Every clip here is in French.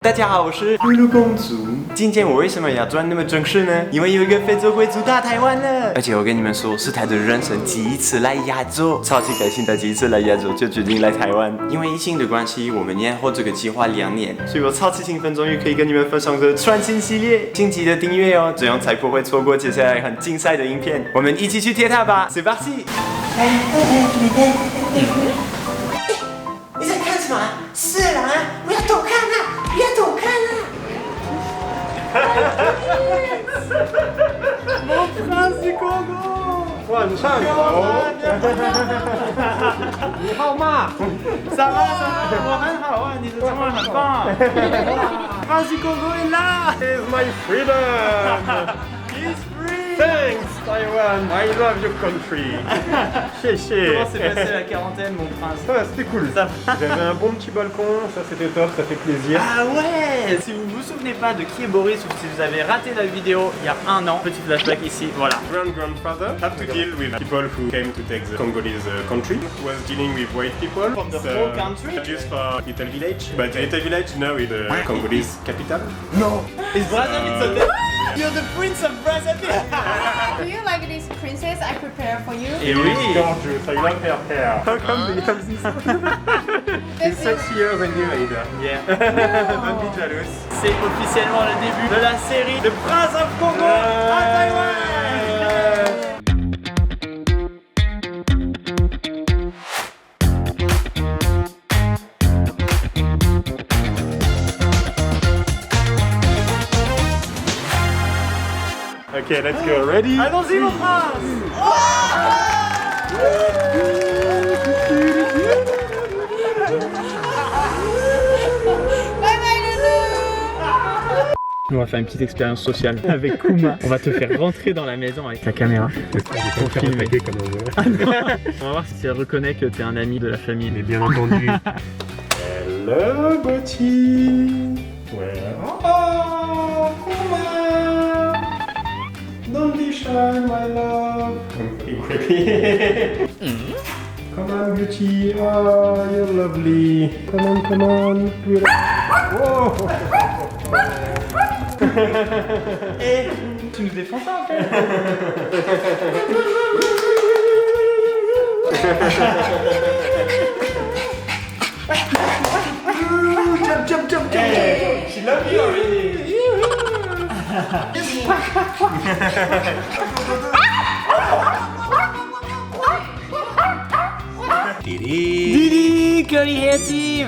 大家好，我是露露公主。今天我为什么要装那么正式呢？因为有一个非洲贵族到台湾了，而且我跟你们说，是他的人生第一次来亚洲，超级开心。他第一次来亚洲就决定来台湾。因为疫情的关系，我们延后这个计划2年，所以我超级兴奋，终于可以跟你们分享这全新系列，请记得订阅哦，这样才不会错过接下来很精彩的影片。我们一起去贴它吧，C'est parti！你在看什么？是啊，不要偷看啊！不要偷看啊！Mon prince Congo！ 哇，你唱好！你好吗？啥吧？我很好啊，你的中文很棒。Prince Congo est là! Is my freedom! He's free! Thanks, Taiwan! I love your country! 谢谢! Comment s'est passée la quarantaine, mon prince? Ça va, c'était cool. J'avais un bon petit balcon, ça c'était top, ça fait plaisir. Ah ouais! Si vous ne vous souvenez pas de qui est Boris ou si vous avez raté la vidéo il y a 1 an, petit flashback ici, voilà. Grandfather had to deal with people who came to take the Congolese country, was dealing with white people. From the whole country? Just for little village. But the little village now is the Congolese capital. No! Is Brazzaville? You're the prince of Brazzaville! Do you like this princess I prepared for you? Et oui! Gorgeous, I love her hair. How come they have this? It's 6 years and you made her. Yeah. Don't be jealous. C'est officiellement le début de la série de Prince of Congo à Taïwan! Okay, let's go. Ready? Allons-y mon prince! Bye bye Loulou. On va faire une petite expérience sociale avec Kuma. On va te faire rentrer dans la maison avec ta caméra. Pour filmer comme on veut. On va voir si elle reconnaît que t'es un ami de la famille. Mais bien entendu. Hello, Botti. Where are Kuma? Don't be shy, my love. Come on, Beauty. Oh, you're lovely. Come on, come on. Whoa. Et tu nous défends pas en fait. Jump. Hey, she loves you already. Didi, curly hair team.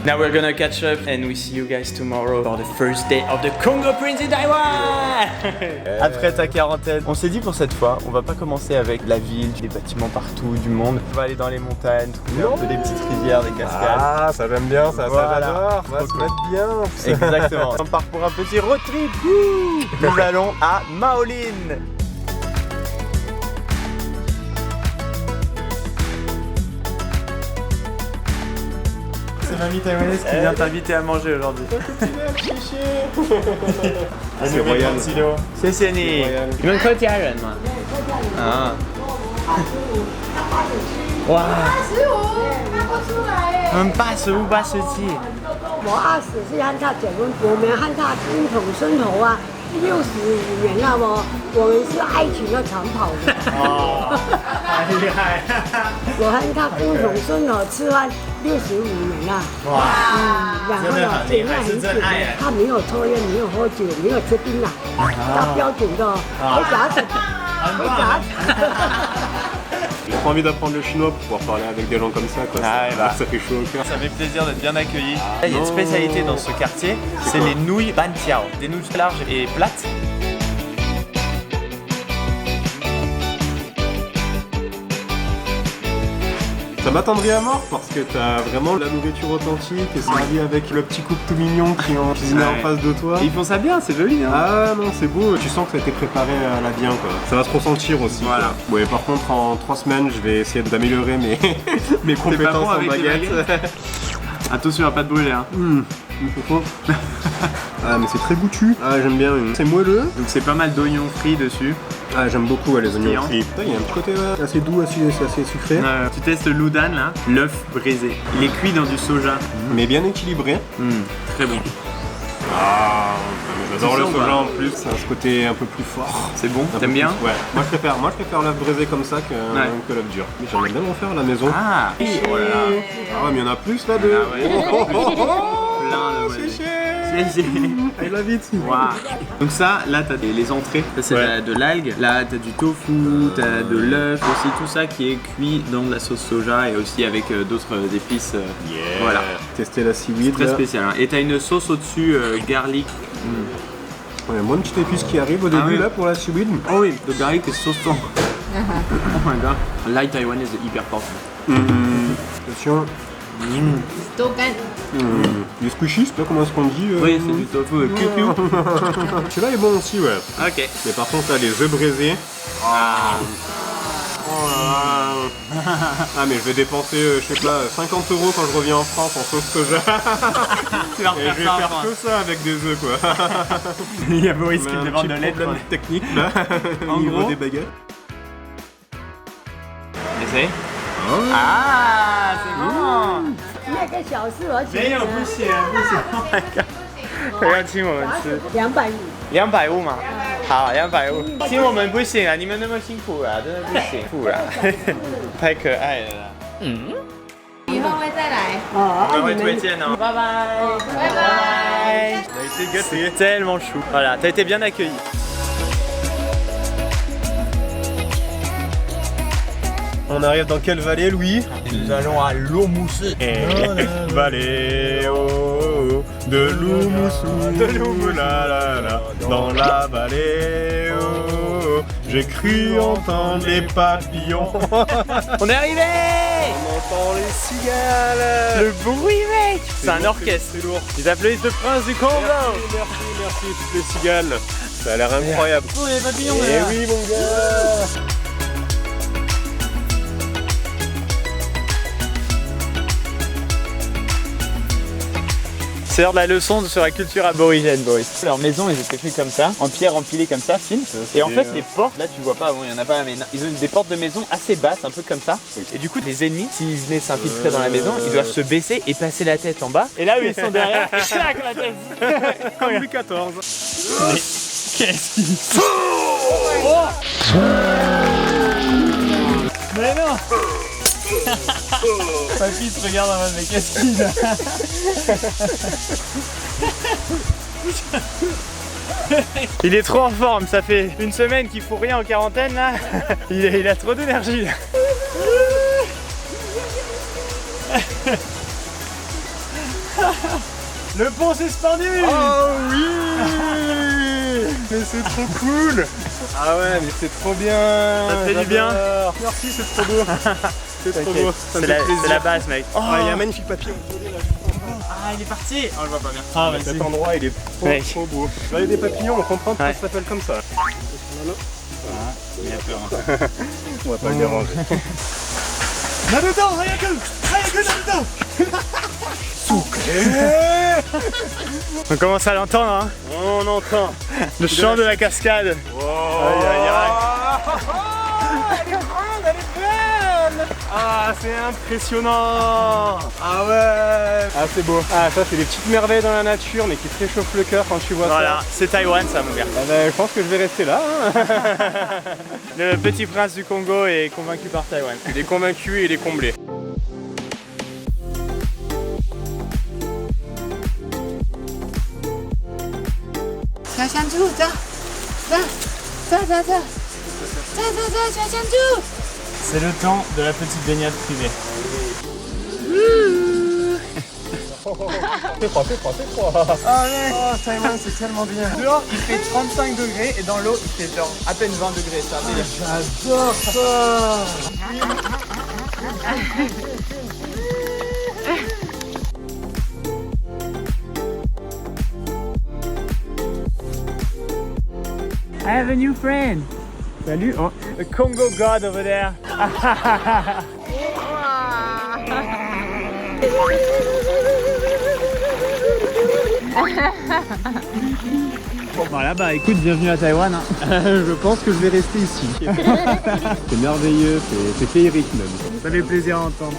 Now we're gonna catch up and we see you guys tomorrow for the first day of the Congo Prince in Taiwan. Après ta quarantaine, on s'est dit pour cette fois, on va pas commencer avec la ville, des bâtiments partout, du monde. On va aller dans les montagnes, trouver un peu des petites rivières, des cascades. Ah, ça j'aime bien, ça, Voilà. ça j'adore. On va se mettre bien. Exactement. On part pour un petit road trip. Nous allons à Maolin. C'est mamie taïwanaise qui vient t'inviter à manger aujourd'hui. C'est royal. C'est Séni. 你们客家人吗？啊。哇， 85看不出来耶。我们85、87。我20是汉塔结婚，我们汉塔金统生头啊，65年了哦，我们是爱情的长跑的。哦，太厉害！我和他金统生头吃饭65年了。哇，然后真的很厉害是真爱哎他没有抽烟，没有喝酒，没有吃槟榔，他标准的会夹子，会夹子。 J'ai trop envie d'apprendre le chinois pour pouvoir parler avec des gens comme ça, quoi. Ah, bah. Ça fait chaud au cœur. Ça fait plaisir d'être bien accueilli. Il y a une spécialité dans ce quartier, c'est les nouilles ban tiao, des nouilles larges et plates. Ça m'attendrait à mort parce que t'as vraiment la nourriture authentique et servi avec le petit couple tout mignon qui ont cuisiné en face de toi. Et ils font ça bien, c'est joli hein. Ah non, c'est beau, tu sens que ça a été préparé à la bien quoi. Ça va se ressentir aussi. Voilà. Quoi. Ouais, par contre, en 3 semaines, je vais essayer d'améliorer mes bon compétences en avec les baguette. Attention à pas te brûler hein. Ah mais c'est très goûtu. Ah j'aime bien. C'est moelleux. Donc c'est pas mal d'oignons frits dessus. Ah j'aime beaucoup les oignons Client. frits. Il y a un petit côté assez doux, assez sucré. Tu testes le loudan là, l'œuf braisé. Il est cuit dans du soja. Mais bien équilibré. Très bon. Ah, j'adore Tu le sens, soja quoi. en plus, ça a ce côté un peu plus fort. C'est bon, Un peu t'aimes bien? plus- Ouais, moi je préfère l'œuf braisé comme ça que l'œuf dur. Mais j'aimerais bien le refaire à la maison. Ah, oh là là. Ah ouais, mais il y en a plus là de. Ah ouais. Oh, oh, oh, Plein de c'est cher. I love it. Waouh. Donc ça, là t'as les entrées, ça c'est Ouais. de l'algue, là t'as du tofu, t'as de l'œuf aussi, tout ça qui est cuit dans de la sauce soja et aussi avec d'autres épices. Voilà, Tester la seaweed. très là. spécial. Hein. Et t'as une sauce au-dessus, garlic. Ouais, moi une petite épice qui arrive au début oui. là pour la seaweed. Oh oui, le garlic est sauçant. Oh my god. L'ail taïwanaise est hyper forte. Attention. Token. Les squishies, c'est pas comment est-ce qu'on dit. Oui, c'est du tofu cucu. Celui-là est bon aussi, ouais. Ok. Mais par contre, là, les œufs braisés. Ah. Oh là là. Ah, mais je vais dépenser, je sais pas, 50 € quand je reviens en France en sauce soja. Tu vas Et je vais faire que ça avec des œufs, quoi. Il y a Boris qui On a un me demande petit de l'aide. problème technique là, En au niveau gros. des baguettes. Essaye. Ah, c'est bon. 那个小事，而且没有，不行，不行。Oh my god！不要请我们吃250。 250嘛，好，250。请我们不行啊，你们那么辛苦啊，真的不行，不啦，太可愛了啦。以後會再來。我們會推薦哦。拜拜，拜拜。On a été gâtés. Tellement chou. Voilà, t'as été bien accueilli. On arrive dans quelle vallée, Louis? Nous allons à l'eau moussue. Vallée oh, de Loumoussou, la la la, dans la vallée oh, j'ai cru entendre les papillons. On est arrivé. On entend les cigales. Le bruit, mec. C'est un orchestre. C'est lourd. Ils applaudissent le prince du Congo. Merci toutes les cigales. Ça a l'air incroyable. Oh, les papillons. Eh oui mon gars. C'est l'heure de la leçon sur la culture aborigène, Boris. Leurs maisons, ils étaient faites comme ça, en pierre empilée comme ça, fine. Et en fait, les portes, là tu vois pas, bon, il y en a pas, mais ils ont des portes de maison assez basses, un peu comme ça. Et du coup, les ennemis, s'ils venaient s'infiltrer dans la maison, ils doivent se baisser et passer la tête en bas. Et là où ils sont derrière, clac la tête. Comme Louis XIV. Qu'est-ce qu'il fait? Mais non. Papy se regarde en mode mais qu'est-ce qu'il a? Il est trop en forme, ça fait une semaine qu'il fout rien en quarantaine là. Il a trop d'énergie là. Le pont s'est suspendu. Oh oui. Mais c'est trop cool. Ah ouais, mais c'est trop bien. Ça te fait du bien? J'adore. Merci, c'est trop beau. C'est trop beau. Ça me fait plaisir. C'est la base mec. Oh, Ah, il y a un magnifique papillon. ah, il est parti. Oh, je vois pas bien. Ah, vas-y. Cet endroit, il est trop, Mec. trop beau. Là, il y a des papillons, on comprend pourquoi Ouais. ça s'appelle comme ça. Il a peur. On va pas le déranger. Naruto, Hayaku, Naruto. On commence à l'entendre, hein. On entend. Le chant de la cascade. Oh. Aïe, aïe, Elle est grande, elle est belle. Ah, c'est impressionnant. Ah ouais. Ah, c'est beau. Ah, ça, c'est des petites merveilles dans la nature, mais qui te réchauffent le cœur quand tu vois Voilà, ça. c'est Taïwan ça mon gars. Ah ben, je pense que je vais rester là. Hein. Le petit prince du Congo est convaincu par Taïwan. Il est convaincu et il est comblé. C'est le temps de la petite baignade privée. C'est froid, c'est froid, c'est froid. Ah mec, Oh, Taïwan, c'est tellement bien. dehors il fait 35 degrés et dans l'eau il fait genre à peine 20 degrés, ça va. J'adore ça. I have a new friend. Salut. Oh, the Congo god over there. Voilà, bah écoute, bienvenue à Taïwan. Hein. Je pense que je vais rester ici. C'est merveilleux, c'est féerique même. Ça fait plaisir à entendre.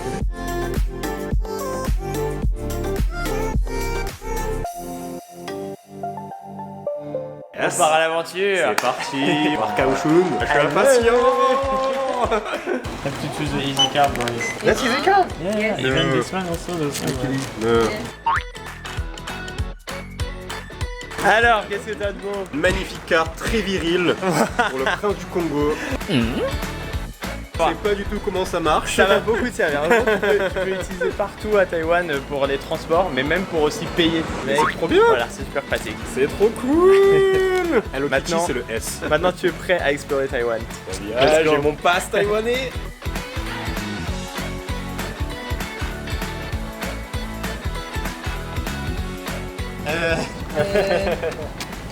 On part à l'aventure. C'est parti. Par Kaohsiung. Je suis impatient. Have to choose the easy card, boys. That's easy card. Yeah, even this one also, this one. Alors, qu'est-ce que t'as de beau? Magnifique carte, très virile pour le prince du Congo. Je sais pas du tout comment ça marche. Ça va beaucoup te servir. Tu peux l'utiliser partout à Taïwan pour les transports, mais même pour aussi payer. C'est trop bien. Voilà, c'est super pratique. C'est trop cool. Hello Kitty, Maintenant, c'est le S. Maintenant, tu es prêt à explorer Taïwan. Ah, j'ai mon pass taïwanais.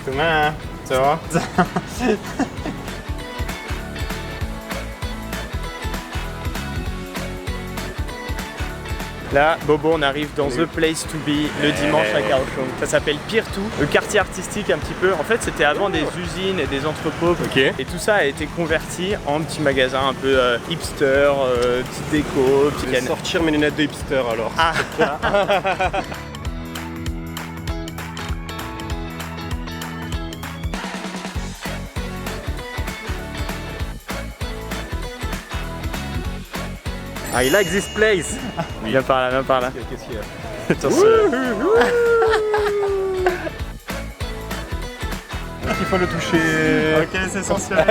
Comment? Ça va? Là, Bobo, on arrive dans The Place to Be le dimanche à Kaohsiung. Ça s'appelle Pirtu, le quartier artistique un petit peu. En fait, c'était avant des usines et des entrepôts. Ok. Et tout ça a été converti en petits magasins un peu hipster, petite déco, Je vais sortir mes lunettes de hipster alors. Ah. I like this place. Viens par là, viens par là. Qu'est-ce qu'il y a? Attention. Il faut le toucher. Ok, c'est sensuel.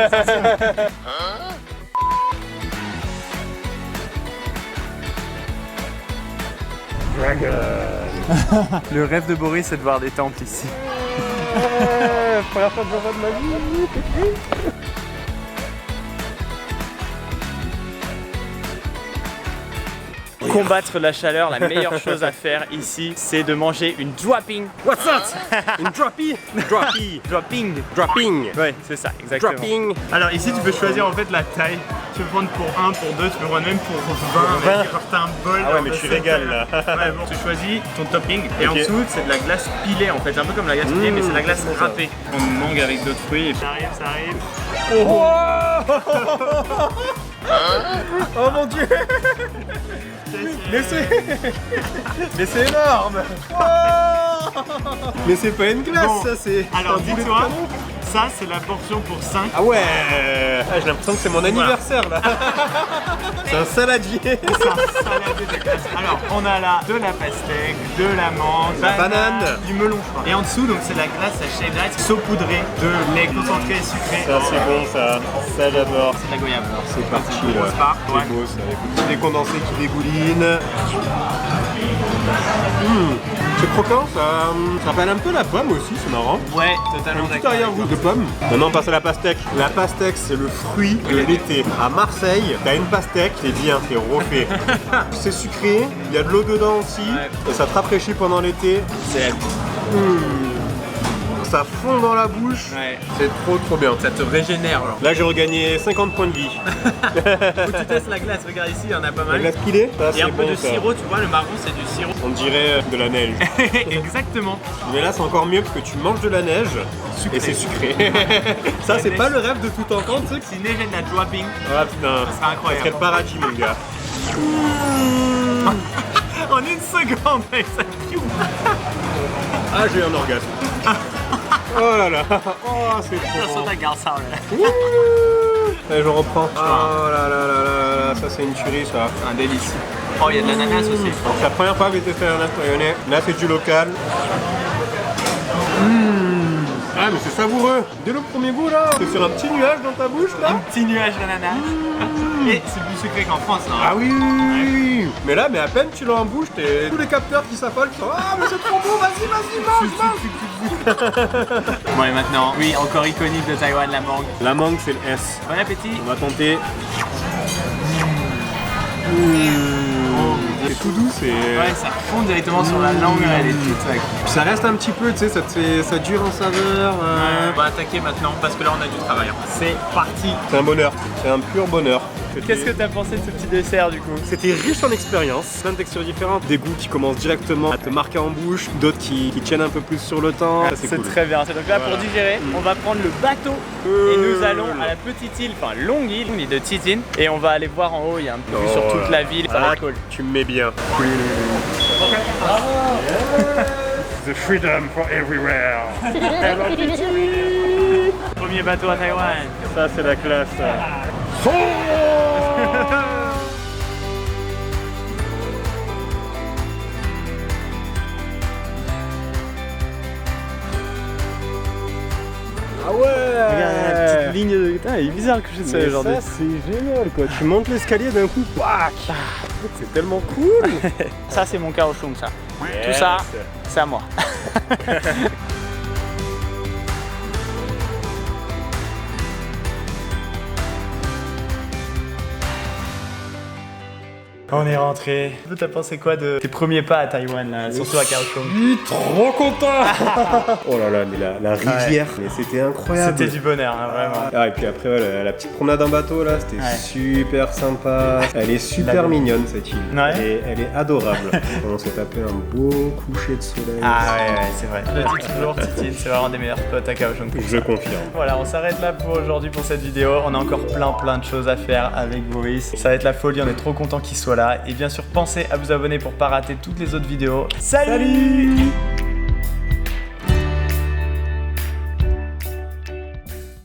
Le rêve de Boris, c'est de voir des temples ici. Première fois que j'en vois de ma vie. Combattre la chaleur, la meilleure chose à faire ici, c'est de manger une dropping. What's that? Une droppy? Droppy. Dropping. Dropping. Ouais, c'est ça, exactement. Dropping. Alors ici, tu peux choisir en fait la taille. Tu peux prendre pour 1, pour 2, tu peux prendre même pour 20. Avec genre t'as un bol. Ah ouais, mais tu régales là. Ouais, bon, tu choisis ton topping et en Ok. dessous c'est de la glace pilée en fait, un peu comme la glace pilée mais c'est la glace râpée. On mangue avec d'autres fruits et puis ça arrive, ça arrive. Oh mon dieu. Mais c'est énorme. Mais c'est pas une glace, Bon, ça c'est. Alors un boulet de dis-toi, canon. ça c'est la portion pour 5. Ah ouais. Ah, j'ai l'impression que c'est mon anniversaire là. C'est un saladier. C'est un salade de glace. Alors on a là de la pastèque, de la menthe, banane. du melon je crois. Et en dessous donc c'est la glace à shaved ice saupoudrée de lait concentré et sucré. Ça c'est bon ça. Ça j'adore. C'est de la goyave. C'est parti là. Grosse part, ouais. C'est beau ça. Écoute, des condensés qui dégoulinent. C'est croquant, ça rappelle un peu la pomme aussi, c'est marrant. Ouais, Un totalement petit d'accord. arrière-goût de pomme. Maintenant on passe à la pastèque. La pastèque c'est le fruit de l'été. À Marseille, t'as une pastèque, c'est bien, c'est refait. C'est sucré, il y a de l'eau dedans aussi. Ouais. Et ça te rafraîchit pendant l'été. C'est Ça fond dans la bouche. ouais. C'est trop bien. Ça te régénère genre. Là j'ai regagné 50 points de vie. Faut que tu testes la glace, regarde ici, il y en a pas La mal. glace pilée, ça Et c'est un peu bon de ça. sirop, tu vois, le marron c'est du sirop. On dirait de la neige. Exactement. Mais là c'est encore mieux parce que tu manges de la neige et c'est sucré. Ça c'est pas le rêve de tout enfant, tu sais. Si neige et de la dropping, Ah putain, ça sera incroyable. serait le paradis mon gars. En une seconde avec ça. Ah j'ai eu un orgasme. Oh là là, oh c'est trop Sur bon. ta garde ça là. Allez je reprends. Oh là là là là là, ça c'est une tuerie ça. Un délice. Oh, il y a de l'ananas aussi. Donc, c'est la première fois que j'ai testé un taïwanais. Là c'est du local. Ah mais c'est savoureux. Dès le premier goût là, c'est sur un petit nuage dans ta bouche là. Petit nuage d'ananas. Et c'est plus sucré qu'en France. Hein. Ah oui, oui, oui, oui. Mais là, mais à peine tu l'as en bouche, t'es tous les capteurs qui s'affolent, qui sont ah mais c'est trop bon, vas-y, mange. Bon et maintenant, oui, encore iconique de Taïwan, la mangue. La mangue c'est le S. Bon appétit. On va tenter. C'est tout doux, c'est. Ouais, ça fond directement sur la langue, elle est toute sec. Puis ça reste un petit peu, tu sais, ça dure en saveur. On va attaquer maintenant parce que là on a du travail. C'est parti. C'est un bonheur, c'est un pur bonheur. Qu'est-ce que t'as pensé de ce petit dessert du coup? C'était riche en expériences, plein de textures différentes, des goûts qui commencent directement à te marquer en bouche, d'autres qui tiennent un peu plus sur le temps. C'est cool. très bien. Donc là, pour digérer, on va prendre le bateau et nous allons à la petite île, enfin longue île de Titin. Et on va aller voir en haut, il y a un peu vue sur toute la ville. Ça va être cool. Tu me mets bien. The freedom for everywhere. Premier bateau à Taïwan. Ça, c'est la classe. Ah ouais! Regarde la petite ligne de... Putain, elle est bizarre que je sais Mais aujourd'hui. ça, c'est génial quoi. Tu montes l'escalier d'un coup, pac! C'est tellement cool! Ça, c'est mon kaohsiung, ça. Tout ça, c'est à moi. On est rentré. T'as pensé quoi de tes premiers pas à Taïwan, là, surtout à Kaohsiung? Je suis trop content! Oh là là, mais la rivière, mais c'était incroyable! C'était du bonheur, hein, vraiment. Ah, et puis après, ouais, la petite promenade en bateau là, c'était super sympa. Elle est super mignonne cette île. Ouais. Et elle est adorable. On s'est tapé un beau coucher de soleil. Ah ouais, c'est vrai. Je le dis toujours, Titin, c'est vraiment des meilleurs spots à Kaohsiung. Je confirme. Voilà, on s'arrête là pour aujourd'hui pour cette vidéo. On a encore plein de choses à faire avec Boris. Ça va être la folie, on est trop content qu'il soit là. Et bien sûr, pensez à vous abonner pour pas rater toutes les autres vidéos. Salut!